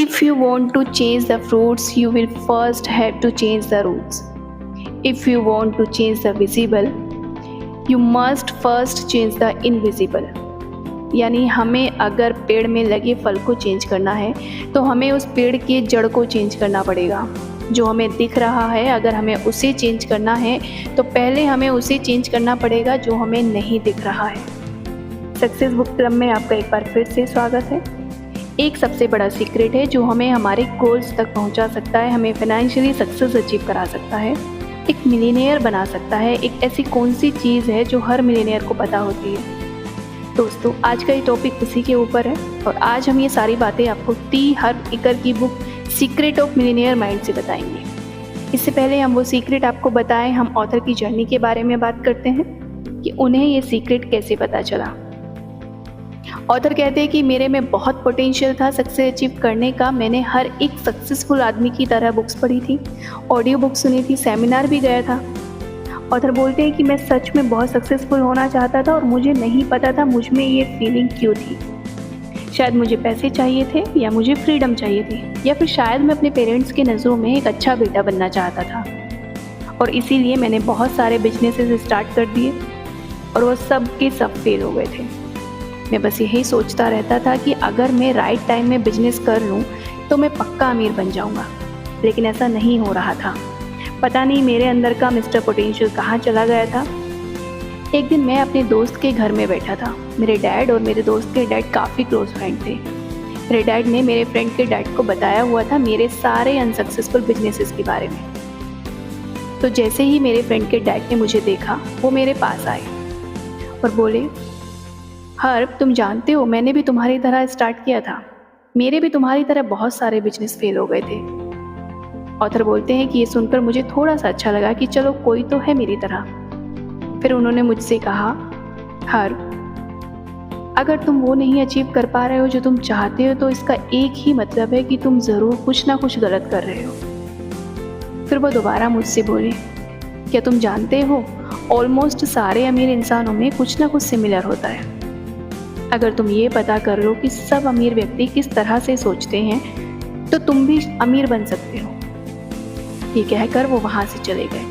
If you want to change the fruits, you will first have to change the roots. If you want to change the visible, you must first change the invisible. यानी हमें अगर पेड़ में लगे फल को change करना है तो हमें उस पेड़ के जड़ को चेंज करना पड़ेगा। जो हमें दिख रहा है अगर हमें उसे चेंज करना है तो पहले हमें उसे चेंज करना पड़ेगा जो हमें नहीं दिख रहा है। सक्सेस बुक क्लब में आपका एक बार फिर से स्वागत है। एक सबसे बड़ा सीक्रेट है जो हमें हमारे गोल्स तक पहुंचा सकता है, हमें फाइनेंशियली सक्सेस अचीव करा सकता है, एक मिलियनेयर बना सकता है। एक ऐसी कौन सी चीज़ है जो हर मिलियनेयर को पता होती है? दोस्तों, आज का ये टॉपिक उसी के ऊपर है और आज हम ये सारी बातें आपको टी हार्व एकर की book secret of millionaire mind से बताएंगे। इससे पहले हम वो सीक्रेट आपको बताएं, हम ऑथर की जर्नी के बारे में बात करते हैं कि उन्हें ये सीक्रेट कैसे पता चला। ऑथर कहते हैं कि मेरे में बहुत पोटेंशियल था सक्सेस अचीव करने का। मैंने हर एक सक्सेसफुल आदमी की तरह बुक्स पढ़ी थी, ऑडियो बुक्स सुनी थी, सेमिनार भी गया था। ऑथर बोलते हैं कि मैं सच में बहुत सक्सेसफुल होना चाहता था और मुझे नहीं पता था मुझ में ये फीलिंग क्यों थी। शायद मुझे पैसे चाहिए थे या मुझे फ्रीडम चाहिए थी या फिर शायद मैं अपने पेरेंट्स के नज़रों में एक अच्छा बेटा बनना चाहता था और इसीलिए मैंने बहुत सारे बिजनेसेस स्टार्ट कर दिए और वो सब के सब फेल हो गए थे। मैं बस यही सोचता रहता था कि अगर मैं राइट टाइम में बिजनेस कर लूँ तो मैं पक्का अमीर बन जाऊँगा, लेकिन ऐसा नहीं हो रहा था। पता नहीं मेरे अंदर का मिस्टर पोटेंशियल कहाँ चला गया था। एक दिन मैं अपने दोस्त के घर में बैठा था। मेरे डैड और मेरे दोस्त के डैड काफ़ी क्लोज फ्रेंड थे। मेरे डैड ने मेरे फ्रेंड के डैड को बताया हुआ था मेरे सारे अनसक्सेसफुल बिजनेसेस के बारे में। तो जैसे ही मेरे फ्रेंड के डैड ने मुझे देखा वो मेरे पास आए और बोले, हर्ब, तुम जानते हो मैंने भी तुम्हारी तरह स्टार्ट किया था। मेरे भी तुम्हारी तरह बहुत सारे बिजनेस फेल हो गए थे। ऑथर बोलते हैं कि ये सुनकर मुझे थोड़ा सा अच्छा लगा कि चलो कोई तो है मेरी तरह। फिर उन्होंने मुझसे कहा, हर्ब, अगर तुम वो नहीं अचीव कर पा रहे हो जो तुम चाहते हो तो इसका एक ही मतलब है कि तुम ज़रूर कुछ ना कुछ गलत कर रहे हो। फिर वो दोबारा मुझसे बोले, क्या तुम जानते हो ऑलमोस्ट सारे अमीर इंसानों में कुछ ना कुछ सिमिलर होता है। अगर तुम ये पता कर लो कि सब अमीर व्यक्ति किस तरह से सोचते हैं तो तुम भी अमीर बन सकते हो। ये कहकर वो वहाँ से चले गए।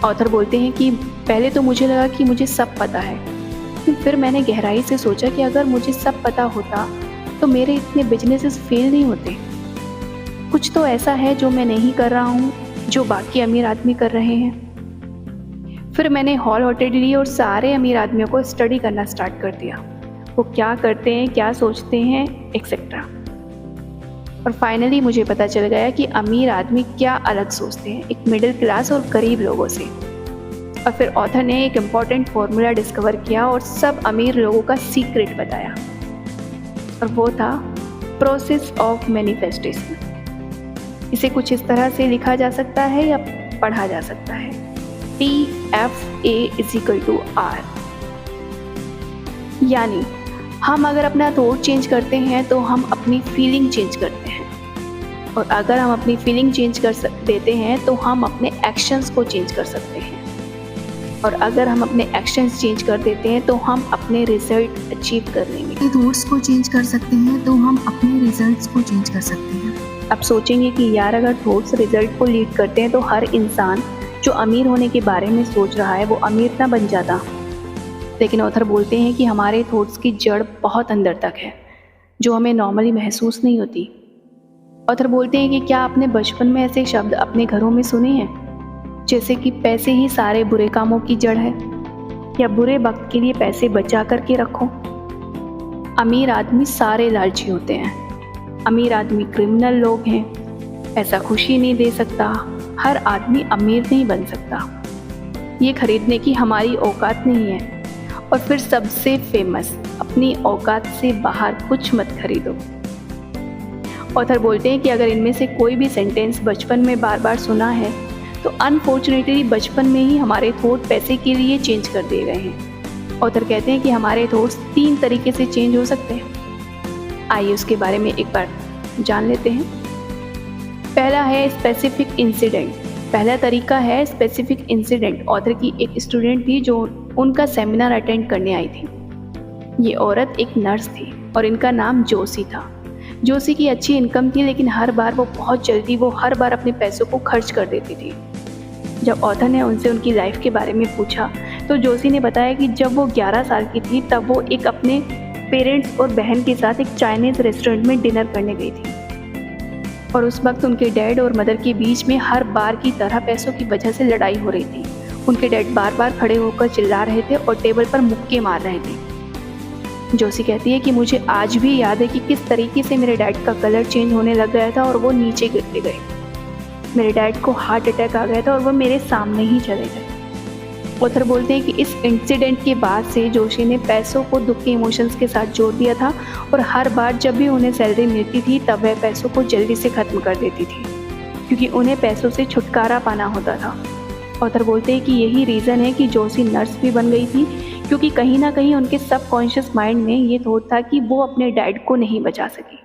ऑथर बोलते हैं कि पहले तो मुझे लगा कि मुझे सब पता है, लेकिन फिर मैंने गहराई से सोचा कि अगर मुझे सब पता होता तो मेरे इतने बिजनेसेस फेल नहीं होते। कुछ तो ऐसा है जो मैं नहीं कर रहा हूँ जो बाकी अमीर आदमी कर रहे हैं। फिर मैंने हॉल हॉटेड ली और सारे अमीर आदमियों को स्टडी करना स्टार्ट कर दिया, वो क्या करते हैं, क्या सोचते हैं, एक्सेट्रा। और फाइनली मुझे पता चल गया कि अमीर आदमी क्या अलग सोचते हैं एक मिडिल क्लास और गरीब लोगों से। और फिर ऑथर ने एक इम्पॉर्टेंट फॉर्मूला डिस्कवर किया और सब अमीर लोगों का सीक्रेट बताया और वो था प्रोसेस ऑफ मैनिफेस्टेशन। इसे कुछ इस तरह से लिखा जा सकता है या पढ़ा जा सकता है, TFA=R। यानी हम अगर अपना थॉट चेंज करते हैं तो हम अपनी फीलिंग चेंज करते हैं और अगर हम अपनी फीलिंग चेंज कर देते हैं तो हम अपने एक्शंस को चेंज कर सकते हैं और अगर हम अपने एक्शंस चेंज कर देते हैं तो हम अपने रिजल्ट अचीव कर लेंगे। थॉट्स को चेंज कर सकते हैं तो हम अपने रिजल्ट्स को चेंज कर सकते हैं। आप सोचेंगे कि यार अगर थॉट्स रिजल्ट को लीड करते हैं तो हर इंसान जो अमीर होने के बारे में सोच रहा है वो अमीर ना बन जाता। लेकिन ऑथर बोलते हैं कि हमारे थॉट्स की जड़ बहुत अंदर तक है जो हमें नॉर्मली महसूस नहीं होती। ऑथर बोलते हैं कि क्या आपने बचपन में ऐसे शब्द अपने घरों में सुने हैं जैसे कि पैसे ही सारे बुरे कामों की जड़ है या बुरे वक्त के लिए पैसे बचा करके रखो। अमीर आदमी सारे लालची होते हैं, अमीर आदमी क्रिमिनल लोग हैं, ऐसा खुशी नहीं दे सकता, हर आदमी अमीर नहीं बन सकता, ये खरीदने की हमारी औकात नहीं है। और फिर सबसे फेमस, अपनी औकात से बाहर कुछ मत खरीदो। ऑथर बोलते हैं कि अगर इनमें से कोई भी सेंटेंस बचपन में बार बार सुना है तो अनफॉर्चुनेटली बचपन में ही हमारे थॉट पैसे के लिए चेंज कर दिए गए हैं। ऑथर कहते हैं कि हमारे थॉट्स 3 तरीके से चेंज हो सकते हैं। आइए उसके बारे में एक बार जान लेते हैं। पहला है स्पेसिफिक इंसिडेंट। पहला तरीका है स्पेसिफिक इंसिडेंट। ऑथर की एक स्टूडेंट थी जो उनका सेमिनार अटेंड करने आई थी। ये औरत एक नर्स थी और इनका नाम जोशी था। जोशी की अच्छी इनकम थी, लेकिन हर बार वो हर बार अपने पैसों को खर्च कर देती थी। जब ऑथर ने उनसे उनकी लाइफ के बारे में पूछा तो जोशी ने बताया कि जब वो 11 साल की थी तब वो एक अपने पेरेंट्स और बहन के साथ एक चाइनीज़ रेस्टोरेंट में डिनर करने गई थी, और उस वक्त उनके डैड और मदर के बीच में हर बार की तरह पैसों की वजह से लड़ाई हो रही थी। उनके डैड बार बार खड़े होकर चिल्ला रहे थे और टेबल पर मुक्के मार रहे थे। जोशी कहती है कि मुझे आज भी याद है कि किस तरीके से मेरे डैड का कलर चेंज होने लग गया था और वो नीचे गिरते गए। मेरे डैड को हार्ट अटैक आ गया था और वो मेरे सामने ही चले गए। ऑथर बोलते हैं कि इस इंसिडेंट के बाद से जोशी ने पैसों को दुख के इमोशंस के साथ जोड़ दिया था, और हर बार जब भी उन्हें सैलरी मिलती थी तब वह पैसों को जल्दी से ख़त्म कर देती थी, क्योंकि उन्हें पैसों से छुटकारा पाना होता था। ऑथर बोलते हैं कि यही रीज़न है कि जोशी नर्स भी बन गई थी, क्योंकि कहीं ना कहीं उनके सबकॉन्शियस माइंड में ये थॉट था कि वो अपने डैड को नहीं बचा सकी।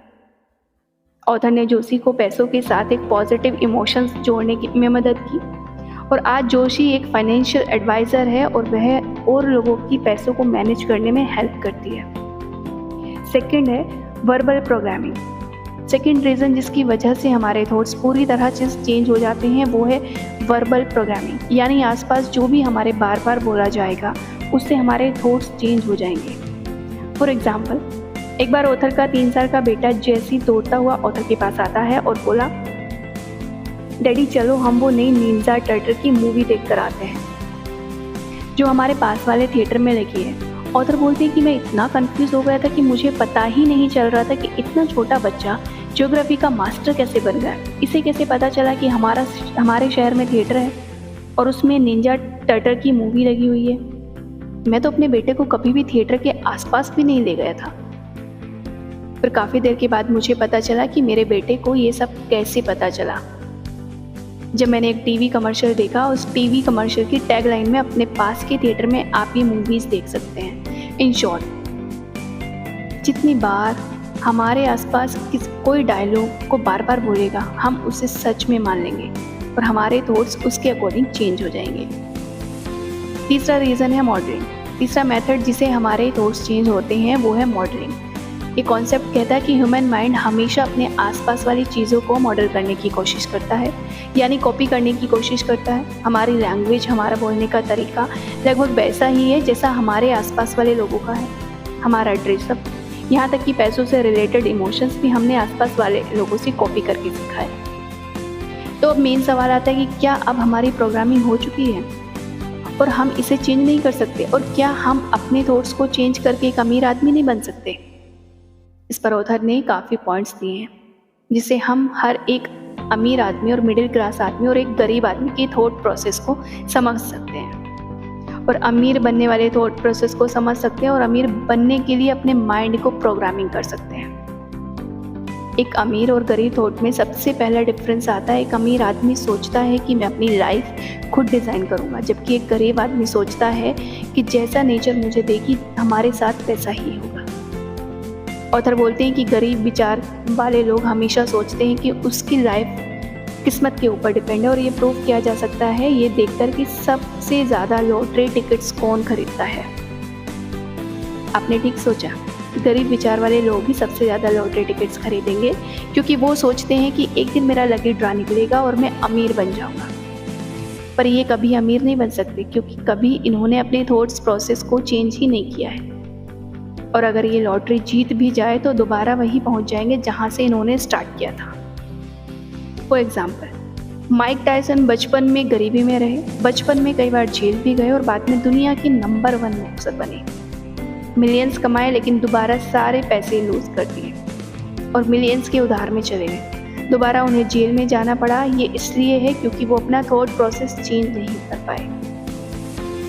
ऑथर ने जोशी को पैसों के साथ एक पॉजिटिव इमोशंस जोड़ने में मदद की, और आज जोशी एक फाइनेंशियल एडवाइज़र है और वह और लोगों की पैसों को मैनेज करने में हेल्प करती है। सेकंड है वर्बल प्रोग्रामिंग। सेकंड रीज़न जिसकी वजह से हमारे थॉट्स पूरी तरह से चेंज हो जाते हैं वो है वर्बल प्रोग्रामिंग, यानी आसपास जो भी हमारे बार बार बोला जाएगा उससे हमारे थॉट्स चेंज हो जाएंगे। फॉर एग्जाम्पल, एक बार ऑथर का 3 साल का बेटा जैसी दौड़ता हुआ ऑथर के पास आता है और बोला, डैडी चलो हम वो नई निंजा टर्टल की मूवी देख कर आते हैं जो हमारे पास वाले थिएटर में लगी है। ऑथर बोलते हैं कि मैं इतना कंफ्यूज हो गया था कि मुझे पता ही नहीं चल रहा था कि इतना छोटा बच्चा ज्योग्राफी का मास्टर कैसे बन गया। इसे कैसे पता चला कि हमारे शहर में थिएटर है और उसमें निंजा टर्टल की मूवी लगी हुई है। मैं तो अपने बेटे को कभी भी थिएटर के आसपास भी नहीं ले गया था। फिर काफ़ी देर के बाद मुझे पता चला कि मेरे बेटे को ये सब कैसे पता चला, जब मैंने एक टीवी कमर्शियल देखा। उस टीवी कमर्शियल की टैगलाइन में अपने पास के थिएटर में आप ये मूवीज़ देख सकते हैं। इन शॉर्ट, जितनी बार हमारे आसपास कोई डायलॉग को बार बार बोलेगा हम उसे सच में मान लेंगे और हमारे थॉट्स उसके अकॉर्डिंग चेंज हो जाएंगे। तीसरा रीज़न है मॉडलिंग। तीसरा मेथड जिसे हमारे थॉट्स चेंज होते हैं वो है मॉडलिंग। ये कॉन्सेप्ट कहता है कि ह्यूमन माइंड हमेशा अपने आसपास वाली चीज़ों को मॉडल करने की कोशिश करता है, यानी कॉपी करने की कोशिश करता है। हमारी लैंग्वेज, हमारा बोलने का तरीका लगभग वैसा ही है जैसा हमारे आसपास वाले लोगों का है। हमारा ड्रेसअप, यहाँ तक कि पैसों से रिलेटेड इमोशंस भी हमने आसपास वाले लोगों से कॉपी करके सीखा है। तो अब मेन सवाल आता है कि क्या अब हमारी प्रोग्रामिंग हो चुकी है और हम इसे चेंज नहीं कर सकते, और क्या हम अपने थॉट्स को चेंज करके एक अमीर आदमी नहीं बन सकते? इस पर ऑथर ने काफ़ी पॉइंट्स दिए हैं जिसे हम हर एक अमीर आदमी और मिडिल क्लास आदमी और एक गरीब आदमी के थॉट प्रोसेस को समझ सकते हैं, और अमीर बनने वाले थॉट प्रोसेस को समझ सकते हैं, और अमीर बनने के लिए अपने माइंड को प्रोग्रामिंग कर सकते हैं। एक अमीर और गरीब थॉट में सबसे पहला डिफरेंस आता है, एक अमीर आदमी सोचता है कि मैं अपनी लाइफ खुद डिज़ाइन करूँगा, जबकि एक गरीब आदमी सोचता है कि जैसा नेचर मुझे देगी हमारे साथ वैसा ही होगा। ऑथर बोलते हैं कि गरीब विचार वाले लोग हमेशा सोचते हैं कि उसकी लाइफ किस्मत के ऊपर डिपेंड है, और ये प्रूव किया जा सकता है ये देखकर कि सबसे ज़्यादा लॉटरी टिकट्स कौन खरीदता है। आपने ठीक सोचा, गरीब विचार वाले लोग ही सबसे ज़्यादा लॉटरी टिकट्स खरीदेंगे, क्योंकि वो सोचते हैं कि एक दिन मेरा लकी ड्रा निकलेगा और मैं अमीर बन जाऊँगा। पर ये कभी अमीर नहीं बन सकते, क्योंकि कभी इन्होंने अपने थॉट्स प्रोसेस को चेंज ही नहीं किया है, और अगर ये लॉटरी जीत भी जाए तो दोबारा वहीं पहुंच जाएंगे जहां से इन्होंने स्टार्ट किया था। फॉर एग्जाम्पल, माइक टायसन बचपन में गरीबी में रहे, बचपन में कई बार जेल भी गए और बाद में दुनिया के नंबर 1 बॉक्सर बने। मिलियंस कमाए लेकिन दोबारा सारे पैसे लूज कर दिए और मिलियंस के उधार में चले गए। दोबारा उन्हें जेल में जाना पड़ा। ये इसलिए है क्योंकि वो अपना थॉट प्रोसेस चेंज नहीं कर पाए।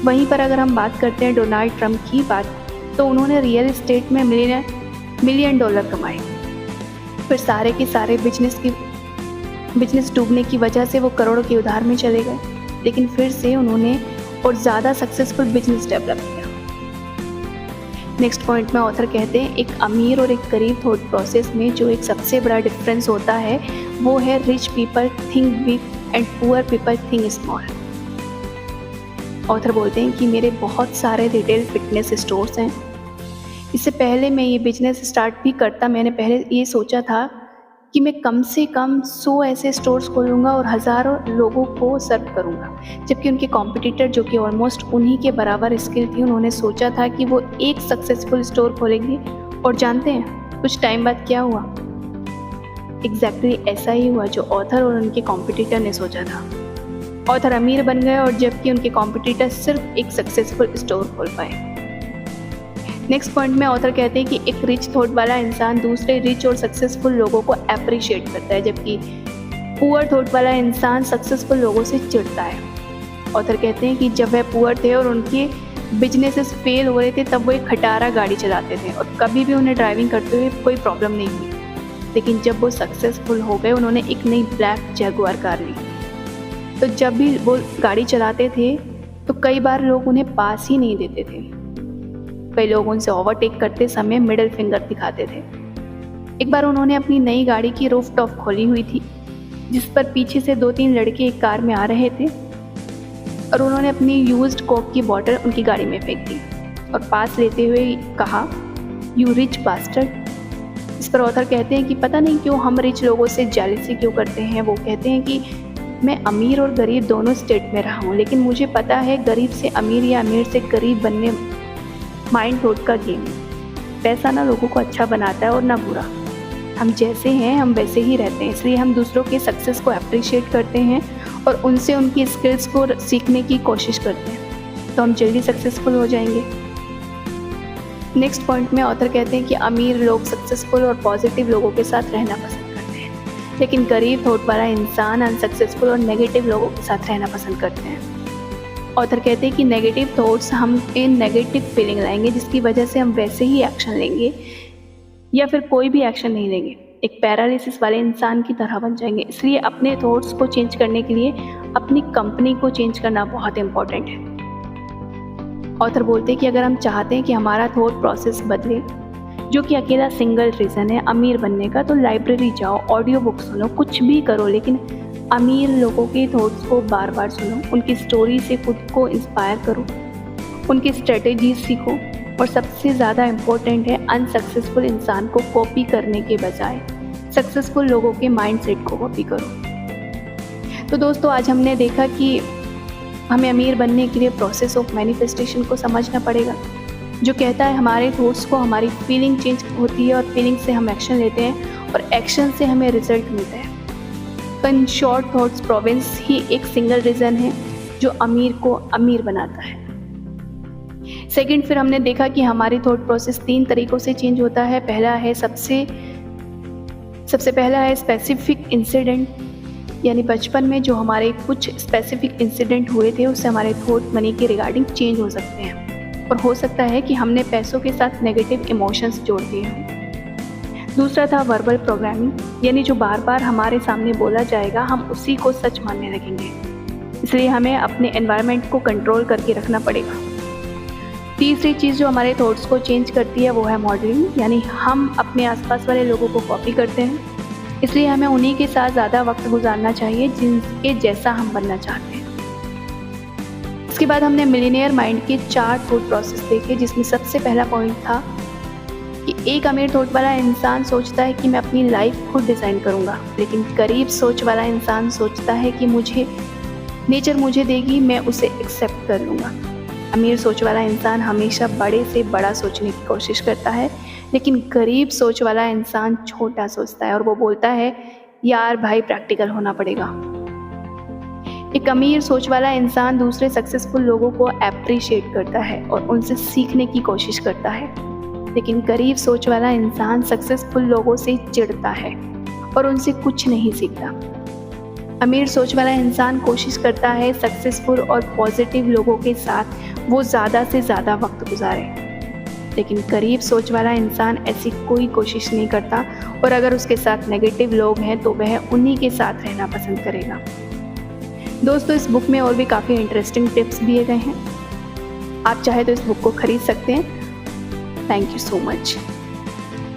वहीं पर अगर हम बात करते हैं डोनाल्ड ट्रंप की बात, तो उन्होंने रियल एस्टेट में मिलियन डॉलर कमाए, फिर सारे के सारे बिजनेस डूबने की वजह से वो करोड़ों के उधार में चले गए, लेकिन फिर से उन्होंने और ज़्यादा सक्सेसफुल बिजनेस डेवलप किया। नेक्स्ट पॉइंट में ऑथर कहते हैं, एक अमीर और एक गरीब थॉट प्रोसेस में जो एक सबसे बड़ा डिफरेंस होता है वो है rich people think big and poor people think small. Author बोलते हैं कि मेरे बहुत सारे रिटेल फिटनेस स्टोर्स हैं, इससे पहले मैं ये बिज़नेस स्टार्ट भी करता, मैंने पहले ये सोचा था कि मैं कम से कम 100 ऐसे स्टोर्स खोलूँगा और हज़ारों लोगों को सर्व करूँगा। जबकि उनके कॉम्पिटिटर जो कि ऑलमोस्ट उन्हीं के बराबर स्किल थी, उन्होंने सोचा था कि वो एक सक्सेसफुल स्टोर खोलेंगे और जानते हैं कुछ टाइम बाद क्या हुआ? एग्जैक्टली ऐसा ही हुआ जो ऑथर और उनके कॉम्पिटिटर ने सोचा था। ऑथर अमीर बन गए और जबकि उनके कॉम्पिटिटर सिर्फ एक सक्सेसफुल स्टोर खोल पाए। नेक्स्ट पॉइंट में ऑथर कहते हैं कि एक रिच थॉट वाला इंसान दूसरे रिच और सक्सेसफुल लोगों को अप्रिशिएट करता है, जबकि पुअर थॉट वाला इंसान सक्सेसफुल लोगों से चिढ़ता है। ऑथर कहते हैं कि जब वह पुअर थे और उनके बिजनेसेस फेल हो रहे थे, तब वो एक खटारा गाड़ी चलाते थे और कभी भी उन्हें ड्राइविंग करते हुए कोई प्रॉब्लम नहीं हुई। लेकिन जब वो सक्सेसफुल हो गए, उन्होंने एक नई ब्लैक जैगुआर कार ली। तो जब भी वो गाड़ी चलाते थे तो कई बार लोग उन्हें पास ही नहीं देते थे। कई लोग उनसे ओवरटेक करते समय मिडिल फिंगर दिखाते थे। एक बार उन्होंने अपनी नई गाड़ी की रूफ टॉप खोली हुई थी, जिस पर पीछे से 2-3 लड़के एक कार में आ रहे थे और उन्होंने अपनी यूज्ड कोक की बॉटल उनकी गाड़ी में फेंक दी और पास लेते हुए कहा, यू रिच बास्टर्ड। इस पर ऑथर कहते हैं कि पता नहीं क्यों हम रिच लोगों से जेलसी क्यों करते हैं। वो कहते हैं कि मैं अमीर और गरीब दोनों स्टेट में रहा हूँ, लेकिन मुझे पता है गरीब से अमीर या अमीर से गरीब बनने माइंड थॉट का गेम है। पैसा ना लोगों को अच्छा बनाता है और ना बुरा। हम जैसे हैं हम वैसे ही रहते हैं, इसलिए हम दूसरों के सक्सेस को अप्रिशिएट करते हैं और उनसे उनकी स्किल्स को सीखने की कोशिश करते हैं, तो हम जल्दी सक्सेसफुल हो जाएंगे। नेक्स्ट पॉइंट में ऑथर कहते हैं कि अमीर लोग सक्सेसफुल और पॉजिटिव लोगों के साथ रहना पसंद करते हैं, लेकिन गरीब थॉट वाला इंसान अनसक्सेसफुल और नेगेटिव लोगों के साथ रहना पसंद करते हैं। ऑथर कहते हैं कि नेगेटिव थॉट्स हम इन नेगेटिव फीलिंग लाएंगे, जिसकी वजह से हम वैसे ही एक्शन लेंगे या फिर कोई भी एक्शन नहीं लेंगे, एक पैरालिसिस वाले इंसान की तरह बन जाएंगे। इसलिए अपने थॉट्स को चेंज करने के लिए अपनी कंपनी को चेंज करना बहुत इंपॉर्टेंट है। ऑथर बोलते हैं कि अगर हम चाहते हैं कि हमारा थॉट प्रोसेस बदले, जो कि अकेला सिंगल रीज़न है अमीर बनने का, तो लाइब्रेरी जाओ, ऑडियो बुक सुनो, कुछ भी करो, लेकिन अमीर लोगों के थॉट्स को बार बार सुनो, उनकी स्टोरी से खुद को इंस्पायर करो, उनकी स्ट्रेटेजीज सीखो और सबसे ज़्यादा इम्पोर्टेंट है अनसक्सेसफुल इंसान को कॉपी करने के बजाय सक्सेसफुल लोगों के माइंडसेट को कॉपी करो। तो दोस्तों, आज हमने देखा कि हमें अमीर बनने के लिए प्रोसेस ऑफ मैनिफेस्टेशन को समझना पड़ेगा, जो कहता है हमारे थॉट्स को हमारी फीलिंग चेंज होती है और फीलिंग से हम एक्शन लेते हैं और एक्शन से हमें रिजल्ट मिलता है। तो इन शॉर्ट थॉट्स प्रोविंस ही एक सिंगल रीज़न है जो अमीर को अमीर बनाता है। सेकंड, फिर हमने देखा कि हमारी थॉट प्रोसेस 3 तरीकों से चेंज होता है। पहला है सबसे पहला है स्पेसिफिक इंसिडेंट, यानी बचपन में जो हमारे कुछ स्पेसिफिक इंसिडेंट हुए थे, उससे हमारे थॉट मनी के रिगार्डिंग चेंज हो सकते हैं और हो सकता है कि हमने पैसों के साथ नेगेटिव इमोशंस जोड़ दिए हों। दूसरा था वर्बल प्रोग्रामिंग, यानी जो बार बार हमारे सामने बोला जाएगा हम उसी को सच मानने लगेंगे, इसलिए हमें अपने एनवायरनमेंट को कंट्रोल करके रखना पड़ेगा। तीसरी चीज़ जो हमारे थॉट्स को चेंज करती है वो है मॉडलिंग, यानी हम अपने आसपास वाले लोगों को कॉपी करते हैं, इसलिए हमें उन्हीं के साथ ज़्यादा वक्त गुजारना चाहिए जिनके जैसा हम बनना चाहते हैं। इसके बाद हमने मिलियनेयर माइंड के 4 थॉट प्रोसेस देखे, जिसमें सबसे पहला पॉइंट था कि एक अमीर थॉट वाला इंसान सोचता है कि मैं अपनी लाइफ खुद डिज़ाइन करूँगा, लेकिन गरीब सोच वाला इंसान सोचता है कि नेचर मुझे देगी, मैं उसे एक्सेप्ट कर लूँगा। अमीर सोच वाला इंसान हमेशा बड़े से बड़ा सोचने की कोशिश करता है, लेकिन गरीब सोच वाला इंसान छोटा सोचता है और वो बोलता है, यार भाई प्रैक्टिकल होना पड़ेगा। एक अमीर सोच वाला इंसान दूसरे सक्सेसफुल लोगों को अप्रिशिएट करता है और उनसे सीखने की कोशिश करता है, लेकिन गरीब सोच वाला इंसान सक्सेसफुल लोगों से चिढ़ता है और उनसे कुछ नहीं सीखता। अमीर सोच वाला इंसान कोशिश करता है सक्सेसफुल और पॉजिटिव लोगों के साथ वो ज़्यादा से ज़्यादा वक्त गुजारे, लेकिन गरीब सोच वाला इंसान ऐसी कोई कोशिश नहीं करता और अगर उसके साथ नेगेटिव लोग हैं तो वह उन्हीं के साथ रहना पसंद करेगा। दोस्तों, इस बुक में और भी काफ़ी इंटरेस्टिंग टिप्स दिए गए हैं, आप चाहे तो इस बुक को खरीद सकते हैं। Thank you so much.